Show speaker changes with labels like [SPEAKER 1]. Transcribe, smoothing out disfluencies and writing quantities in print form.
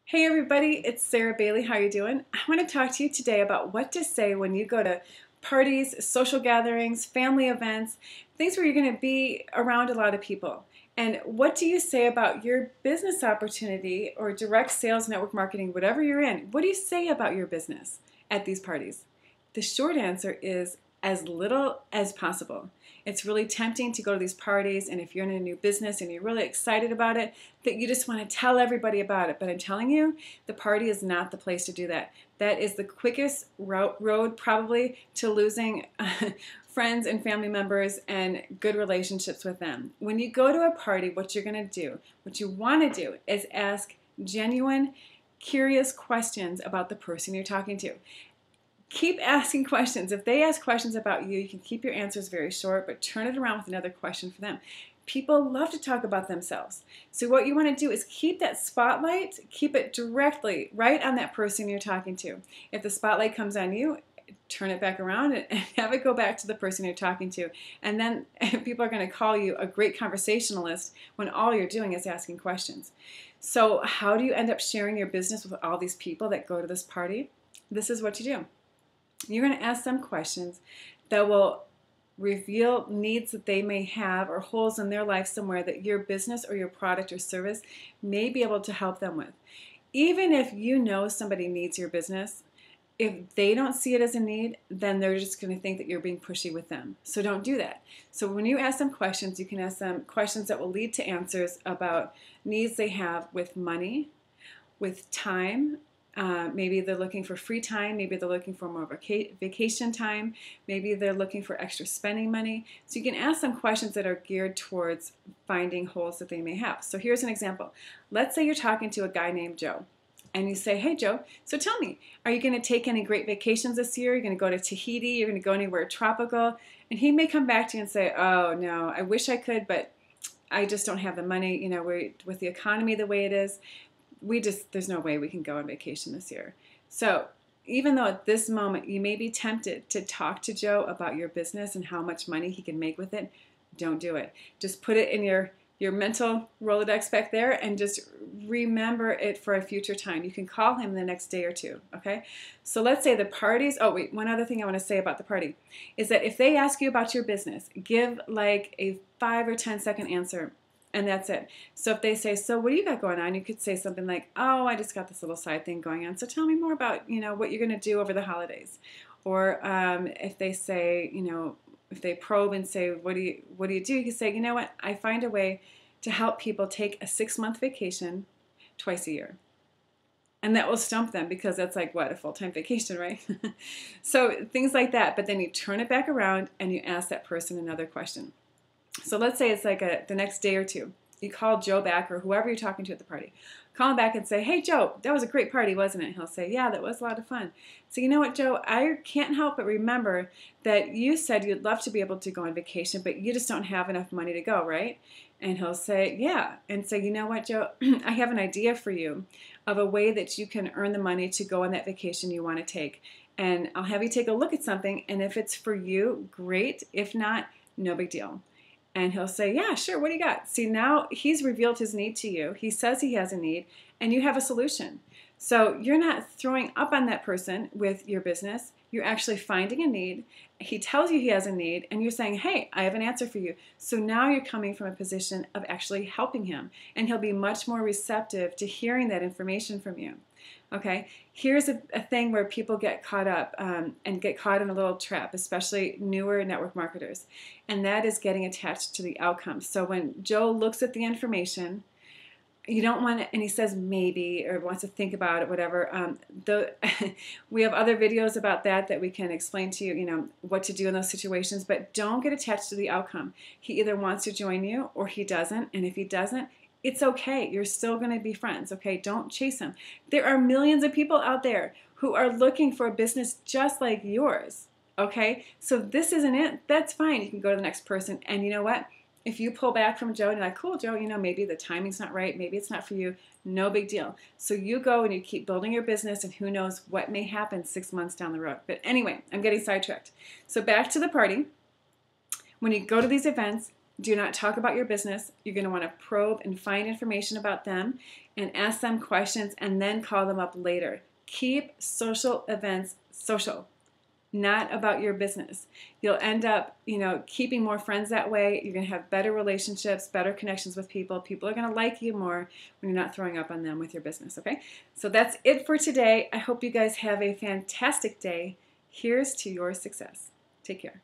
[SPEAKER 1] Hey everybody, it's Sarah Bailey. How are you doing? I want to talk to you today about what to say when you go to parties, social gatherings, family events, things where you're going to be around a lot of people. And what do you say about your business opportunity or direct sales, network marketing, whatever you're in? What do you say about your business at these parties? The short answer is as little as possible. It's really tempting to go to these parties, and if you're in a new business and you're really excited about it, that you just want to tell everybody about it. But I'm telling you, the party is not the place to do that. That is the quickest road probably to losing friends and family members and good relationships with them. When you go to a party, what you're going to do, what you want to do is ask genuine, curious questions about the person you're talking to. Keep asking questions. If they ask questions about you, you can keep your answers very short, but turn it around with another question for them. People love to talk about themselves. So what you want to do is keep that spotlight, keep it directly right on that person you're talking to. If the spotlight comes on you, turn it back around and have it go back to the person you're talking to. And then people are going to call you a great conversationalist when all you're doing is asking questions. So how do you end up sharing your business with all these people that go to this party? This is what you do. You're going to ask them questions that will reveal needs that they may have or holes in their life somewhere that your business or your product or service may be able to help them with. Even if you know somebody needs your business, if they don't see it as a need, then they're just going to think that you're being pushy with them. So don't do that. So when you ask them questions, you can ask them questions that will lead to answers about needs they have with money, with time. Maybe they're looking for free time. Maybe they're looking for more vacation time. Maybe they're looking for extra spending money. So you can ask them questions that are geared towards finding holes that they may have. So here's an example. Let's say you're talking to a guy named Joe. And you say, hey, Joe, so tell me, are you going to take any great vacations this year? You're going to go to Tahiti? You're going to go anywhere tropical? And he may come back to you and say, oh, no, I wish I could, but I just don't have the money. You know, with the economy the way it is, there's no way we can go on vacation this year. So even though at this moment you may be tempted to talk to Joe about your business and how much money he can make with it, don't do it. Just put it in your mental Rolodex back there and just remember it for a future time. You can call him the next day or two, okay? So let's say the parties, oh wait, one other thing I want to say about the party is that if they ask you about your business, give like a 5 or 10-second answer. And that's it. So if they say, so what do you got going on? You could say something like, oh, I just got this little side thing going on. So tell me more about, what you're going to do over the holidays. Or if they say, if they probe and say, what do you do? You can say, you know what? I find a way to help people take a 6-month vacation twice a year. And that will stump them because that's like, what, a full-time vacation, right? So things like that. But then you turn it back around and you ask that person another question. So let's say it's like the next day or two. You call Joe back or whoever you're talking to at the party. Call him back and say, hey, Joe, that was a great party, wasn't it? He'll say, yeah, that was a lot of fun. So you know what, Joe, I can't help but remember that you said you'd love to be able to go on vacation, but you just don't have enough money to go, right? And he'll say, yeah. And say, you know what, Joe, I have an idea for you of a way that you can earn the money to go on that vacation you want to take. And I'll have you take a look at something, and if it's for you, great. If not, no big deal. And he'll say, yeah, sure, what do you got? See, now he's revealed his need to you. He says he has a need, and you have a solution. So you're not throwing up on that person with your business. You're actually finding a need. He tells you he has a need, and you're saying, hey, I have an answer for you. So now you're coming from a position of actually helping him, and he'll be much more receptive to hearing that information from you. Okay, here's a thing where people get caught up and get caught in a little trap, especially newer network marketers, and that is getting attached to the outcome. So when Joe looks at the information, you don't want to, and he says maybe or wants to think about it, whatever. We have other videos about that we can explain to you, what to do in those situations, but don't get attached to the outcome. He either wants to join you or he doesn't, and if he doesn't, it's okay. You're still going to be friends, okay? Don't chase him. There are millions of people out there who are looking for a business just like yours, okay? So this isn't it. That's fine. You can go to the next person. And you know what? If you pull back from Joe and you're like, cool, Joe, maybe the timing's not right. Maybe it's not for you. No big deal. So you go and you keep building your business, and who knows what may happen 6 months down the road. But anyway, I'm getting sidetracked. So back to the party. When you go to these events, Do not talk about your business. You're going to want to probe and find information about them and ask them questions and then call them up later. Keep social events social, not about your business. You'll end up, keeping more friends that way. You're going to have better relationships, better connections with people. People are going to like you more when you're not throwing up on them with your business, okay? So that's it for today. I hope you guys have a fantastic day. Here's to your success. Take care.